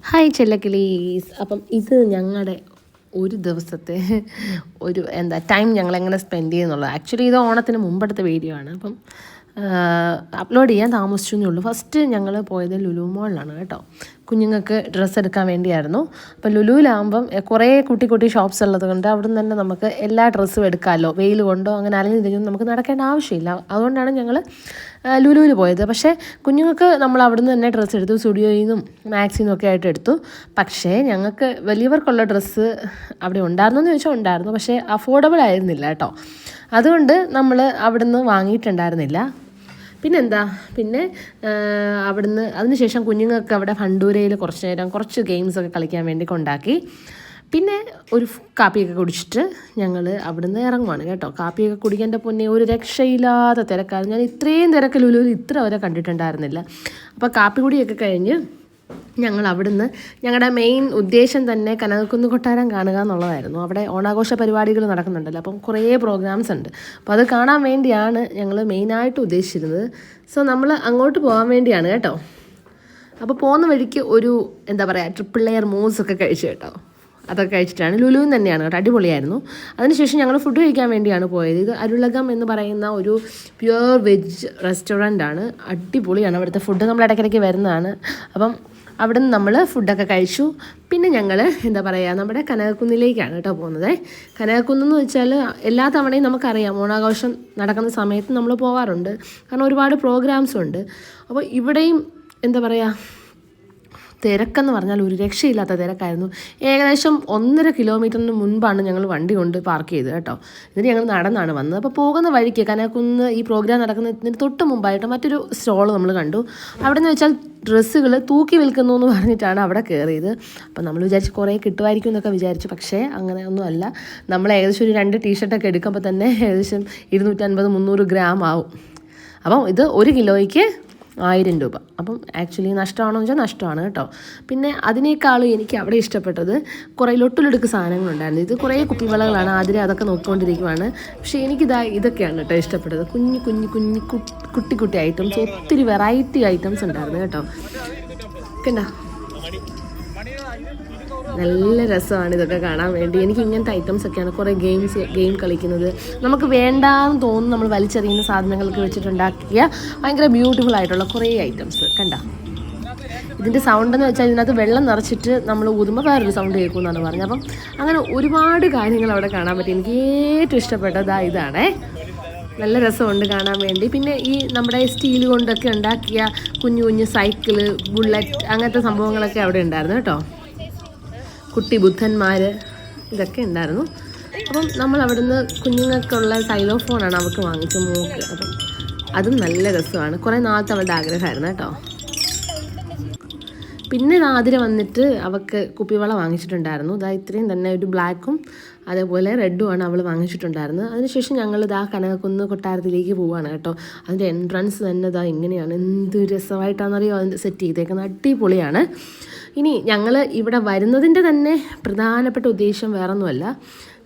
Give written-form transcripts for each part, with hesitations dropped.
Hi ചെല്ലക്കിളീസ്. അപ്പം ഇത് ഞങ്ങളുടെ ഒരു ദിവസത്തെ ടൈം ഞങ്ങളെങ്ങനെ സ്പെൻഡ് ചെയ്യുന്നുള്ളത്. ആക്ച്വലി ഇത് ഓണത്തിന് മുമ്പെടുത്ത വീഡിയോ ആണ്. അപ്പം അപ്ലോഡ് ചെയ്യാൻ താമസിച്ചു എന്നേ ഉള്ളൂ. ഫസ്റ്റ് ഞങ്ങൾ പോയത് ലുലു മോളിലാണ് കേട്ടോ. കുഞ്ഞുങ്ങൾക്ക് ഡ്രസ്സ് എടുക്കാൻ വേണ്ടിയായിരുന്നു. അപ്പോൾ ലുലുവിലാകുമ്പം കുറേ കുട്ടി ഷോപ്സ് ഉള്ളത് കൊണ്ട് അവിടെ നിന്ന് തന്നെ നമുക്ക് എല്ലാ ഡ്രസ്സും എടുക്കാമല്ലോ. വെയിൽ കൊണ്ടോ അങ്ങനെ അലഞ്ഞിരിക്കും നമുക്ക് നടക്കേണ്ട ആവശ്യമില്ല. അതുകൊണ്ടാണ് ഞങ്ങൾ ലുലുവിൽ പോയത്. പക്ഷേ കുഞ്ഞുങ്ങൾക്ക് നമ്മൾ അവിടെ നിന്ന് തന്നെ ഡ്രസ്സ് എടുത്തു. സ്റ്റുഡിയോയിൽ നിന്നും മാക്സിൽ നിന്നൊക്കെ ആയിട്ട് എടുത്തു. പക്ഷേ ഞങ്ങൾക്ക് വലിയവർക്കുള്ള ഡ്രസ്സ് അവിടെ ഉണ്ടായിരുന്നെന്ന് ചോദിച്ചാൽ ഉണ്ടായിരുന്നു, പക്ഷേ അഫോർഡബിൾ ആയിരുന്നില്ല കേട്ടോ. അതുകൊണ്ട് നമ്മൾ അവിടെ നിന്ന് വാങ്ങിയിട്ടുണ്ടായിരുന്നില്ല. പിന്നെ അവിടുന്ന് അതിനുശേഷം കുഞ്ഞുങ്ങൾക്ക് അവിടെ ഫണ്ടൂരയിൽ കുറച്ച് ഗെയിംസൊക്കെ കളിക്കാൻ വേണ്ടി കൊണ്ടാക്കി. പിന്നെ ഒരു കാപ്പിയൊക്കെ കുടിച്ചിട്ട് ഞങ്ങൾ അവിടുന്ന് ഇറങ്ങുവാണ് കേട്ടോ. കാപ്പിയൊക്കെ കുടിക്കേണ്ട പൊന്നെ ഒരു രക്ഷയില്ലാത്ത തിരക്കായിരുന്നു. ഞാൻ ഇത്രയും തിരക്ക് ലുലുവിൽ ഇത്ര വരെ കണ്ടിട്ടുണ്ടായിരുന്നില്ല. അപ്പോൾ കാപ്പി കുടിയൊക്കെ കഴിഞ്ഞ് ഞങ്ങൾ അവിടുന്ന് ഞങ്ങളുടെ മെയിൻ ഉദ്ദേശം തന്നെ കനകക്കുന്ന് കൊട്ടാരം കാണുക എന്നുള്ളതായിരുന്നു. അവിടെ ഓണാഘോഷ പരിപാടികൾ നടക്കുന്നുണ്ടല്ലോ, അപ്പം കുറേ പ്രോഗ്രാംസ് ഉണ്ട്. അപ്പോൾ അത് കാണാൻ വേണ്ടിയാണ് ഞങ്ങൾ മെയിനായിട്ട് ഉദ്ദേശിച്ചിരുന്നത്. സോ നമ്മൾ അങ്ങോട്ട് പോകാൻ വേണ്ടിയാണ് കേട്ടോ. അപ്പോൾ പോകുന്ന വഴിക്ക് ഒരു ട്രിപ്പിൾ ലെയർ മൂസ് ഒക്കെ കഴിച്ചു കേട്ടോ. അതൊക്കെ കഴിച്ചിട്ടാണ്. ലുലുവിൽ തന്നെയാണ് കേട്ടോ, അടിപൊളിയായിരുന്നു. അതിനുശേഷം ഞങ്ങൾ ഫുഡ് കഴിക്കാൻ വേണ്ടിയാണ് പോയത്. ഇത് അരുളകം എന്ന് പറയുന്ന ഒരു പ്യുവർ വെജ് റെസ്റ്റോറൻ്റാണ്. അടിപൊളിയാണ് അവിടുത്തെ ഫുഡ്. നമ്മൾ ഇടയ്ക്കിടയ്ക്ക് വരുന്നതാണ്. അപ്പം അവിടെ നിന്ന് നമ്മൾ ഫുഡൊക്കെ കഴിച്ചു. പിന്നെ ഞങ്ങൾ നമ്മുടെ കനകക്കുന്നിലേക്കാണ് കേട്ടോ പോകുന്നത്. കനകക്കുന്നെന്ന് വെച്ചാൽ എല്ലാ തവണയും നമുക്കറിയാം ഓണാഘോഷം നടക്കുന്ന സമയത്ത് നമ്മൾ പോകാറുണ്ട്. കാരണം ഒരുപാട് പ്രോഗ്രാംസും ഉണ്ട്. അപ്പോൾ ഇവിടെയും തിരക്കെന്ന് പറഞ്ഞാൽ ഒരു രക്ഷയില്ലാത്ത തിരക്കായിരുന്നു. ഏകദേശം 1.5 കിലോമീറ്ററിന് മുൻപാണ് ഞങ്ങൾ വണ്ടി കൊണ്ട് പാർക്ക് ചെയ്തത് കേട്ടോ. എന്നിട്ട് ഞങ്ങൾ നടന്നാണ് വന്നത്. അപ്പോൾ പോകുന്ന വഴിക്ക് കനകക്കുന്ന് ഈ പ്രോഗ്രാം നടക്കുന്നതിന് തൊട്ട് മുമ്പായിട്ട് മറ്റൊരു സ്റ്റോൾ നമ്മൾ കണ്ടു. അവിടെ നിന്ന് വെച്ചാൽ ഡ്രസ്സുകൾ തൂക്കി വിൽക്കുന്നു എന്ന് പറഞ്ഞിട്ടാണ് അവിടെ കയറിയത്. അപ്പം നമ്മൾ വിചാരിച്ച് കുറേ കിട്ടുമായിരിക്കും എന്നൊക്കെ വിചാരിച്ചു. പക്ഷേ അങ്ങനെ ഒന്നും അല്ല. നമ്മൾ ഏകദേശം ഒരു 2 ടീഷർട്ടൊക്കെ എടുക്കുമ്പോൾ തന്നെ ഏകദേശം 250-300 ഗ്രാം ആവും. അപ്പം ഇത് 1 കിലോയ്ക്ക് 1000 രൂപ. അപ്പം ആക്ച്വലി നഷ്ടമാണോ എന്ന് വെച്ചാൽ നഷ്ടമാണ് കേട്ടോ. പിന്നെ അതിനേക്കാളും എനിക്ക് അവിടെ ഇഷ്ടപ്പെട്ടത് കുറേ ലൊട്ടിലൊടുക്ക് സാധനങ്ങളുണ്ടായിരുന്നു. ഇത് കുറേ കുപ്പിവളകളാണ്. ആതിരെ അതൊക്കെ നോക്കിക്കൊണ്ടിരിക്കുവാണ്. പക്ഷേ ഇതൊക്കെയാണ് കേട്ടോ ഇഷ്ടപ്പെട്ടത്. കുട്ടി ഐറ്റംസ്, ഒത്തിരി വെറൈറ്റി ഐറ്റംസ് ഉണ്ടായിരുന്നു കേട്ടോ. കണ്ടോ, നല്ല രസമാണ് ഇതൊക്കെ കാണാൻ വേണ്ടി. എനിക്ക് ഇങ്ങനത്തെ ഐറ്റംസൊക്കെയാണ്. കുറേ ഗെയിം കളിക്കുന്നത്, നമുക്ക് വേണ്ടാന്ന് തോന്നുന്നു നമ്മൾ വലിച്ചെറിയുന്ന സാധനങ്ങൾക്ക് വെച്ചിട്ടുണ്ടാക്കിയ ഭയങ്കര ബ്യൂട്ടിഫുൾ ആയിട്ടുള്ള കുറേ ഐറ്റംസ്. കണ്ട, ഇതിൻ്റെ സൗണ്ട് എന്ന് വെച്ചാൽ ഇതിനകത്ത് വെള്ളം നിറച്ചിട്ട് നമ്മൾ ഊതുമ്പോൾ വേറൊരു സൗണ്ട് കേൾക്കുമെന്നാണ് പറഞ്ഞത്. അപ്പം അങ്ങനെ ഒരുപാട് കാര്യങ്ങൾ അവിടെ കാണാൻ പറ്റി. എനിക്ക് ഏറ്റവും ഇഷ്ടപ്പെട്ടത് ഇതാണേ. നല്ല രസമുണ്ട് കാണാൻ വേണ്ടി. പിന്നെ ഈ നമ്മുടെ സ്റ്റീൽ കൊണ്ടൊക്കെ ഉണ്ടാക്കിയ കുഞ്ഞു സൈക്കിള്, ബുള്ളറ്റ്, അങ്ങനത്തെ സംഭവങ്ങളൊക്കെ അവിടെ ഉണ്ടായിരുന്നു കേട്ടോ. കുട്ടി ബുദ്ധന്മാർ ഇതൊക്കെ ഉണ്ടായിരുന്നു. അപ്പം നമ്മൾ അവിടുന്ന് കുഞ്ഞുങ്ങൾക്കുള്ള സൈലോഫോണാണ് അവർക്ക് വാങ്ങിച്ച മോക്ക്. അപ്പം അതും നല്ല രസമാണ്. കുറേ നാളത്തെ അവളുടെ ആഗ്രഹമായിരുന്നു കേട്ടോ. പിന്നെ ആതിര വന്നിട്ട് അവൾക്ക് കുപ്പിവള വാങ്ങിച്ചിട്ടുണ്ടായിരുന്നു. ഇത്രയും തന്നെ ഒരു ബ്ലാക്കും അതേപോലെ റെഡുമാണ് അവൾ വാങ്ങിച്ചിട്ടുണ്ടായിരുന്നത്. അതിനുശേഷം ഞങ്ങൾ കനകക്കുന്ന് കൊട്ടാരത്തിലേക്ക് പോവുകയാണ് കേട്ടോ. അതിൻ്റെ എൻട്രൻസ് തന്നെ ഇങ്ങനെയാണ്. എന്ത് രസമായിട്ടാണെന്നറിയോ അതിൻ്റെ സെറ്റ് ചെയ്തേക്കുന്നത്. അടിപൊളിയാണ്. ഇനി ഞങ്ങൾ ഇവിടെ വരുന്നതിൻ്റെ തന്നെ പ്രധാനപ്പെട്ട ഉദ്ദേശം വേറൊന്നുമല്ല.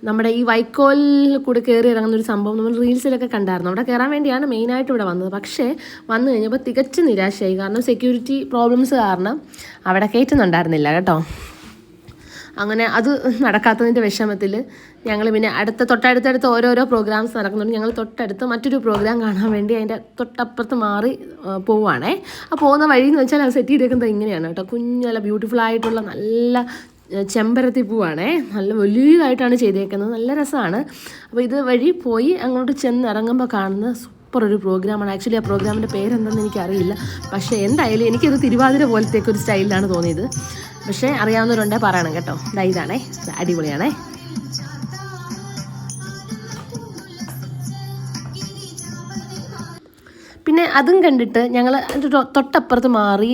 നമ്മുടെ ഈ വൈക്കോലിൽ കൂടെ കയറി ഇറങ്ങുന്നൊരു സംഭവം നമ്മൾ റീൽസിലൊക്കെ കണ്ടായിരുന്നു. അവിടെ കയറാൻ വേണ്ടിയാണ് മെയിനായിട്ട് ഇവിടെ വന്നത്. പക്ഷേ വന്നു കഴിഞ്ഞപ്പോൾ തികച്ചും നിരാശയായി. കാരണം സെക്യൂരിറ്റി പ്രോബ്ലംസ് കാരണം അവിടെ കയറ്റുന്നുണ്ടായിരുന്നില്ല കേട്ടോ. അങ്ങനെ അത് നടക്കാത്തതിൻ്റെ വിഷമത്തിൽ ഞങ്ങൾ പിന്നെ തൊട്ടടുത്തടുത്ത് ഓരോരോ പ്രോഗ്രാംസ് നടക്കുന്നുണ്ട്. ഞങ്ങൾ തൊട്ടടുത്ത് മറ്റൊരു പ്രോഗ്രാം കാണാൻ വേണ്ടി അതിൻ്റെ തൊട്ടപ്പുറത്ത് മാറി പോവുകയാണേ. ആ പോകുന്ന വഴി എന്ന് വെച്ചാൽ അത് സെറ്റ് ചെയ്തേക്കുന്നത് ഇങ്ങനെയാണ് കേട്ടോ. കുഞ്ഞല്ല ബ്യൂട്ടിഫുൾ ആയിട്ടുള്ള നല്ല ചെമ്പരത്തി പൂവാണേ. നല്ല വലിയതായിട്ടാണ് ചെയ്തേക്കുന്നത്. നല്ല രസമാണ്. അപ്പോൾ ഇത് വഴി പോയി അങ്ങോട്ട് ഇറങ്ങുമ്പോൾ കാണുന്ന സൂപ്പർ ഒരു പ്രോഗ്രാമാണ്. ആക്ച്വലി ആ പ്രോഗ്രാമിൻ്റെ പേരെന്തെന്ന് എനിക്കറിയില്ല. പക്ഷേ എന്തായാലും എനിക്കത് തിരുവാതിര പോലത്തേക്ക് ഒരു സ്റ്റൈലിലാണ് തോന്നിയത്. പക്ഷേ അറിയാവുന്നവരുണ്ടേ പറയണം കേട്ടോ. ഇതാണേ, അടിപൊളിയാണേ. പിന്നെ അതും കണ്ടിട്ട് ഞങ്ങൾ തൊട്ടപ്പുറത്ത് മാറി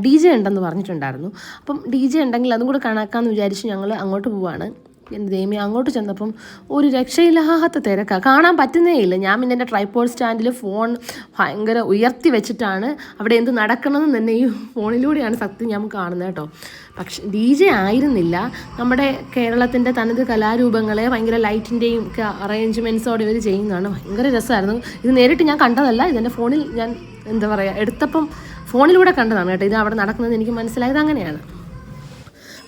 DJ ഉണ്ടെന്ന് പറഞ്ഞിട്ടുണ്ടായിരുന്നു. അപ്പം DJ ഉണ്ടെങ്കിൽ അതും കൂടെ കണക്കാമെന്ന് വിചാരിച്ച് ഞങ്ങൾ അങ്ങോട്ട് പോവാണ്. എൻ്റെ ദൈവമേ, അങ്ങോട്ട് ചെന്നപ്പം ഒരു രക്ഷയില്ലാത്ത തിരക്കാണ്. കാണാൻ പറ്റുന്നേ ഇല്ല. ഞാൻ പിന്നെ എൻ്റെ ട്രൈപോഡ് സ്റ്റാൻഡിൽ ഫോൺ ഭയങ്കര ഉയർത്തി വെച്ചിട്ടാണ് അവിടെ എന്ത് നടക്കണമെന്ന് തന്നെ ഈ ഫോണിലൂടെയാണ് സത്യം ഞാൻ കാണുന്നത് കേട്ടോ. പക്ഷെ DJ ആയിരുന്നില്ല. നമ്മുടെ കേരളത്തിൻ്റെ തനത് കലാരൂപങ്ങളെ ഭയങ്കര ലൈറ്റിൻ്റെയും ഒക്കെ അറേഞ്ച്മെൻറ്റ്സോടെ ഇവർ ചെയ്യുന്നതാണ്. ഭയങ്കര രസമായിരുന്നു. ഇത് നേരിട്ട് ഞാൻ കണ്ടതല്ല. ഇതെൻ്റെ ഫോണിൽ ഞാൻ എടുത്തപ്പം ഫോണിലൂടെ കണ്ടതാണ് കേട്ടോ. ഇത് അവിടെ നടക്കുന്നത് എനിക്ക് മനസ്സിലായത് അങ്ങനെയാണ്.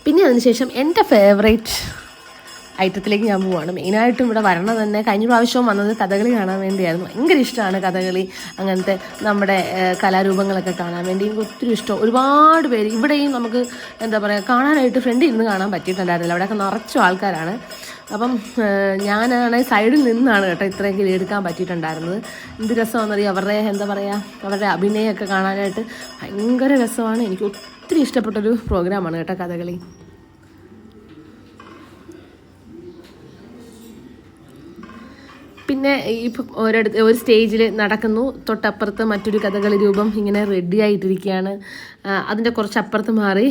പിന്നെ അതിനുശേഷം എൻ്റെ ഫേവറേറ്റ് ഐറ്റത്തിലേക്ക് ഞാൻ പോവുകയാണ്. മെയിനായിട്ടും ഇവിടെ വരണം തന്നെ കഴിഞ്ഞ പ്രാവശ്യവും വന്നത് കഥകളി കാണാൻ വേണ്ടിയായിരുന്നു. ഭയങ്കര ഇഷ്ടമാണ് കഥകളി, അങ്ങനത്തെ നമ്മുടെ കലാരൂപങ്ങളൊക്കെ കാണാൻ വേണ്ടി എനിക്ക് ഒത്തിരി ഇഷ്ടം. ഒരുപാട് പേര് ഇവിടെയും നമുക്ക് എന്താ പറയുക കാണാനായിട്ട് ഫ്രണ്ടിൽ ഇരുന്ന് കാണാൻ പറ്റിയിട്ടുണ്ടായിരുന്നില്ല. അവിടെയൊക്കെ നിറച്ചും ആൾക്കാരാണ്. അപ്പം ഞാനാണെങ്കിൽ സൈഡിൽ നിന്നാണ് കേട്ടോ ഇത്രയെങ്കിലും എടുക്കാൻ പറ്റിയിട്ടുണ്ടായിരുന്നത്. എന്ത് രസമാണെന്നറിയാം, അവരുടെ എന്താ പറയുക അവരുടെ അഭിനയമൊക്കെ കാണാനായിട്ട് ഭയങ്കര രസമാണ്. എനിക്ക് ഒത്തിരി ഇഷ്ടപ്പെട്ടൊരു പ്രോഗ്രാമാണ് കേട്ടോ കഥകളി. പിന്നെ ഇപ്പം ഒരു സ്റ്റേജിൽ നടക്കുന്നു, തൊട്ടപ്പുറത്ത് മറ്റൊരു കഥകളി രൂപം ഇങ്ങനെ റെഡി ആയിട്ടിരിക്കുകയാണ്. അതിൻ്റെ കുറച്ചപ്പുറത്ത് മാറി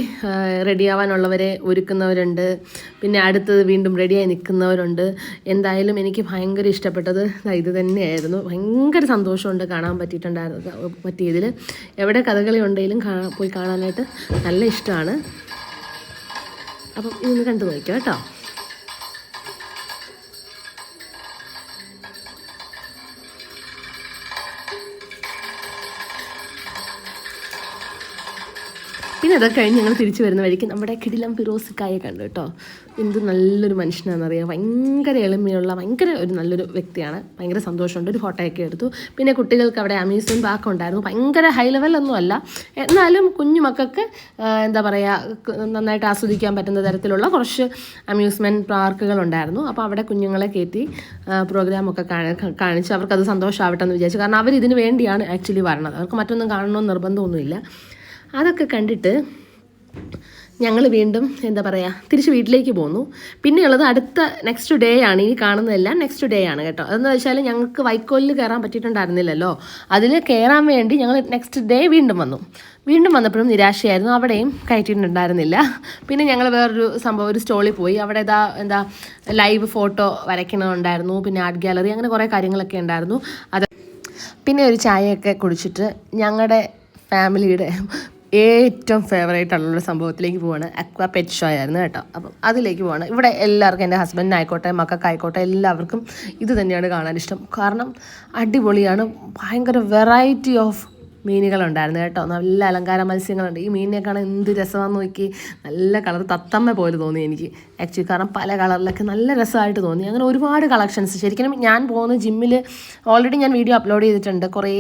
റെഡിയാവാനുള്ളവരെ ഒരുക്കുന്നവരുണ്ട്, പിന്നെ അടുത്തത് വീണ്ടും റെഡിയായി നിൽക്കുന്നവരുണ്ട്. എന്തായാലും എനിക്ക് ഭയങ്കര ഇഷ്ടപ്പെട്ടത് ഇത് തന്നെയായിരുന്നു. ഭയങ്കര സന്തോഷമുണ്ട് കാണാൻ പറ്റിയതിൽ. എവിടെ കഥകളി ഉണ്ടെങ്കിലും പോയി കാണാനായിട്ട് നല്ല ഇഷ്ടമാണ്. അപ്പം ഇതൊന്ന് കണ്ടു നോക്കാം കേട്ടോ. പിന്നെ അതൊക്കെ കഴിഞ്ഞ് ഞങ്ങൾ തിരിച്ചു വരുന്ന വഴിക്ക് നമ്മുടെ കിടിലം ഫിറോസിക്കായെ കണ്ടു കേട്ടോ. എന്ത് നല്ലൊരു മനുഷ്യനാണെന്നറിയാം. ഭയങ്കര എളിമയുള്ള ഭയങ്കര ഒരു നല്ലൊരു വ്യക്തിയാണ്. ഭയങ്കര സന്തോഷമുണ്ട്. ഒരു ഫോട്ടോയൊക്കെ എടുത്തു. പിന്നെ കുട്ടികൾക്ക് അവിടെ അമ്യൂസ്മെൻറ്റ് പാർക്ക് ഉണ്ടായിരുന്നു. ഭയങ്കര ഹൈ ലെവലൊന്നും അല്ല, എന്നാലും കുഞ്ഞു മക്കൾക്ക് എന്താ പറയുക നന്നായിട്ട് ആസ്വദിക്കാൻ പറ്റുന്ന തരത്തിലുള്ള കുറച്ച് അമ്യൂസ്മെൻറ്റ് പാർക്കുകളുണ്ടായിരുന്നു. അപ്പോൾ അവിടെ കുഞ്ഞുങ്ങളെ കയറ്റി പ്രോഗ്രാമൊക്കെ കാണിച്ച് അവർക്കത് സന്തോഷമാവട്ടെ എന്ന് വിചാരിച്ചു. കാരണം അവരിതിന് വേണ്ടിയാണ് ആക്ച്വലി വരണത്. അവർക്ക് മറ്റൊന്നും കാണണമെന്ന് നിർബന്ധമൊന്നുമില്ല. അതൊക്കെ കണ്ടിട്ട് ഞങ്ങൾ വീണ്ടും എന്താ പറയുക തിരിച്ച് വീട്ടിലേക്ക് പോന്നു. പിന്നെയുള്ളത് അടുത്ത നെക്സ്റ്റ് ഡേ ആണ്. ഈ കാണുന്നതെല്ലാം നെക്സ്റ്റ് ഡേ ആണ് കേട്ടോ. അതെന്ന് വെച്ചാൽ ഞങ്ങൾക്ക് വൈക്കോലിൽ കയറാൻ പറ്റിയിട്ടുണ്ടായിരുന്നില്ലല്ലോ. അതിൽ കയറാൻ വേണ്ടി ഞങ്ങൾ നെക്സ്റ്റ് ഡേ വീണ്ടും വന്നപ്പോഴും നിരാശയായിരുന്നു. അവിടെയും കയറ്റിയിട്ടുണ്ടായിരുന്നില്ല. പിന്നെ ഞങ്ങൾ വേറൊരു സംഭവം ഒരു സ്റ്റോളിൽ പോയി. അവിടെ എന്താ ലൈവ് ഫോട്ടോ വരയ്ക്കണമുണ്ടായിരുന്നു, പിന്നെ ആർട്ട് ഗാലറി, അങ്ങനെ കുറേ കാര്യങ്ങളൊക്കെ ഉണ്ടായിരുന്നു. അത് പിന്നെ ഒരു ചായയൊക്കെ കുടിച്ചിട്ട് ഞങ്ങളുടെ ഫാമിലിയുടെ ഏറ്റവും ഫേവറേറ്റ് ആയിട്ടുള്ള സംഭവത്തിലേക്ക് പോവാണ്. അക്വാ പെറ്റ് ഷോ ആയിരുന്നു കേട്ടോ. അപ്പം അതിലേക്ക് പോവാണ്. ഇവിടെ എല്ലാവർക്കും, എൻ്റെ ഹസ്ബൻഡിനായിക്കോട്ടെ മക്കൾക്കായിക്കോട്ടെ എല്ലാവർക്കും ഇത് തന്നെയാണ് കാണാൻ ഇഷ്ടം. കാരണം അടിപൊളിയാണ്. ഭയങ്കര വെറൈറ്റി ഓഫ് മീനുകളുണ്ടായിരുന്നു കേട്ടോ. നല്ല അലങ്കാര മത്സ്യങ്ങളുണ്ട്. ഈ മീനിനെ കാണാൻ എന്ത് രസമാണെന്ന് നോക്കി. നല്ല കളർ തത്തമ്മ പോലെ തോന്നി എനിക്ക് ആക്ച്വലി. കാരണം പല കളറിലൊക്കെ നല്ല രസമായിട്ട് തോന്നി. അങ്ങനെ ഒരുപാട് കളക്ഷൻസ്. ശരിക്കും ഞാൻ പോകുന്ന ജിമ്മിൽ ഓൾറെഡി ഞാൻ വീഡിയോ അപ്ലോഡ് ചെയ്തിട്ടുണ്ട്. കുറേ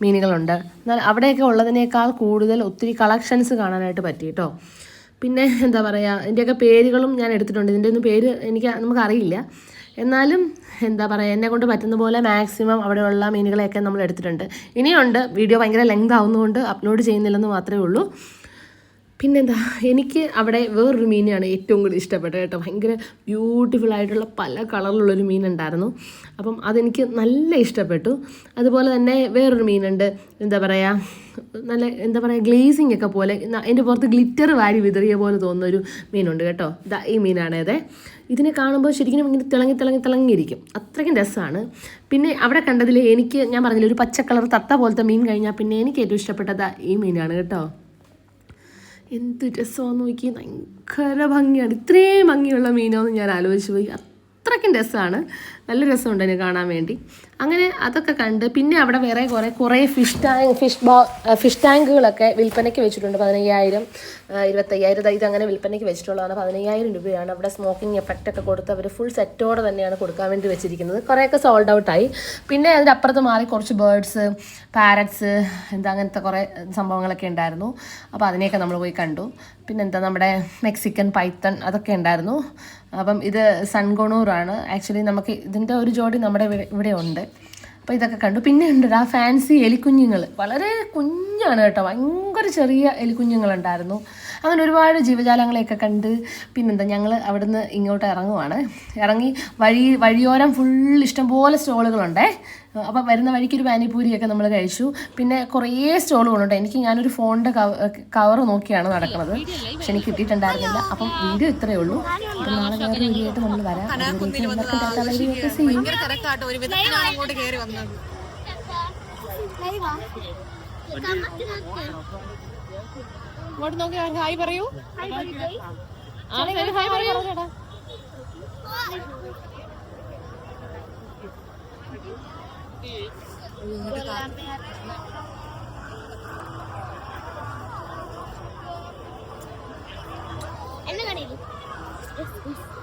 മീനുകളുണ്ട്. എന്നാൽ അവിടെയൊക്കെ ഉള്ളതിനേക്കാൾ കൂടുതൽ ഒത്തിരി കളക്ഷൻസ് കാണാനായിട്ട് പറ്റി കേട്ടോ. പിന്നെ എന്താ പറയുക ഇതിൻ്റെയൊക്കെ പേരുകളും ഞാൻ എടുത്തിട്ടുണ്ട്. ഇതിൻ്റെ ഒന്നും പേര് നമുക്കറിയില്ല. എന്നാലും എന്താ പറയുക എന്നെ കൊണ്ട് പറ്റുന്ന പോലെ മാക്സിമം അവിടെയുള്ള മീനുകളെയൊക്കെ നമ്മൾ എടുത്തിട്ടുണ്ട്. ഇനിയുണ്ട്. വീഡിയോ ഭയങ്കര ലെങ്ത് ആവുന്നതുകൊണ്ട് അപ്ലോഡ് ചെയ്യുന്നില്ലെന്ന് മാത്രമേ ഉള്ളൂ. പിന്നെന്താ എനിക്ക് അവിടെ വേറൊരു മീനാണ് ഏറ്റവും കൂടുതൽ ഇഷ്ടപ്പെട്ടത് കേട്ടോ. ഭയങ്കര ബ്യൂട്ടിഫുൾ ആയിട്ടുള്ള പല കളറിലുള്ളൊരു മീനുണ്ടായിരുന്നു. അപ്പം അതെനിക്ക് നല്ല ഇഷ്ടപ്പെട്ടു. അതുപോലെ തന്നെ വേറൊരു മീനുണ്ട്, എന്താ പറയുക ഗ്ലേസിങ് ഒക്കെ പോലെ അതിൻ്റെ പുറത്ത് ഗ്ലിറ്റർ വാരി വിതറിയ പോലെ തോന്നുന്നൊരു മീനുണ്ട് കേട്ടോ. ഈ മീനാണേത്. ഇതിനെ കാണുമ്പോൾ ശരിക്കും ഇങ്ങനെ തിളങ്ങിയിരിക്കും. അത്രയ്ക്കും രസമാണ്. പിന്നെ അവിടെ കണ്ടതിൽ ഞാൻ പറഞ്ഞില്ല ഒരു പച്ച കളർ തത്ത പോലത്തെ മീൻ കഴിഞ്ഞാൽ പിന്നെ എനിക്ക് ഏറ്റവും ഇഷ്ടപ്പെട്ടത് ഈ മീനാണ് കേട്ടോ. എന്ത് രസമാണെന്ന് നോക്കി. ഭയങ്കര ഭംഗിയാണ്. ഇത്രയും ഭംഗിയുള്ള മീനോന്ന് ഞാൻ ആലോചിച്ച് പോയി. അത്രയ്ക്കും രസമാണ്. നല്ല രസമുണ്ട് അതിന് കാണാൻ വേണ്ടി. അങ്ങനെ അതൊക്കെ കണ്ട് പിന്നെ അവിടെ വേറെ കുറേ ഫിഷ് ടാങ്കുകളൊക്കെ വിൽപ്പനയ്ക്ക് വെച്ചിട്ടുണ്ട്. 15,000 25,000 ഇതങ്ങനെ വിൽപ്പനയ്ക്ക് വെച്ചിട്ടുള്ളതാണ്. 15,000 രൂപയാണ്. അവിടെ സ്മോക്കിംഗ് എഫക്റ്റൊക്കെ കൊടുത്ത് അവർ ഫുൾ സെറ്റോടെ തന്നെയാണ് കൊടുക്കാൻ വേണ്ടി വെച്ചിരിക്കുന്നത്. കുറേയൊക്കെ സോൾഡ് ഔട്ടായി. പിന്നെ അതിൻ്റെ അപ്പുറത്ത് മാറി കുറച്ച് ബേർഡ്സ്, പാരറ്റ്സ്, അങ്ങനത്തെ കുറേ സംഭവങ്ങളൊക്കെ ഉണ്ടായിരുന്നു. അപ്പോൾ അതിനെയൊക്കെ നമ്മൾ പോയി കണ്ടു. പിന്നെന്താ നമ്മുടെ മെക്സിക്കൻ പൈത്തൺ അതൊക്കെ ഉണ്ടായിരുന്നു. അപ്പം ഇത് സൺഗോണൂറാണ് ആക്ച്വലി. നമുക്ക് ഇതിൻ്റെ ഒരു ജോഡി നമ്മുടെ ഇവിടെ ഉണ്ട്. അപ്പോൾ ഇതൊക്കെ കണ്ടു. പിന്നെ ഉണ്ട് ആ ഫാൻസി എലിക്കുഞ്ഞുങ്ങൾ. വളരെ കുഞ്ഞാണ് കേട്ടോ. ഭയങ്കര ചെറിയ എലിക്കുഞ്ഞുങ്ങളുണ്ടായിരുന്നു. അങ്ങനെ ഒരുപാട് ജീവജാലങ്ങളെയൊക്കെ കണ്ട് പിന്നെന്താ ഞങ്ങൾ അവിടുന്ന് ഇങ്ങോട്ട് ഇറങ്ങി വഴിയോരം ഫുൾ ഇഷ്ടംപോലെ സ്റ്റോളുകളുണ്ടേ. അപ്പം വരുന്ന വഴിക്ക് ഒരു പാനിപൂരിയൊക്കെ നമ്മൾ കഴിച്ചു. പിന്നെ കുറേ സ്റ്റോളുകളുണ്ട്. ഞാനൊരു ഫോണിൻ്റെ കവർ നോക്കിയാണ് നടക്കുന്നത്, പക്ഷെ എനിക്ക് കിട്ടിയിട്ടുണ്ടായിരുന്നില്ല. അപ്പം വീഡിയോ ഇത്രയേ ഉള്ളൂ. അപ്പം നാളെ വേറെ വീഡിയോ ആയിട്ട് നമ്മൾ വരാം. ഇങ്ങോട്ട് നോക്കി ഹായ് പറയൂ. ഹായ് പറയൂ. എന്നെ Yes, yes.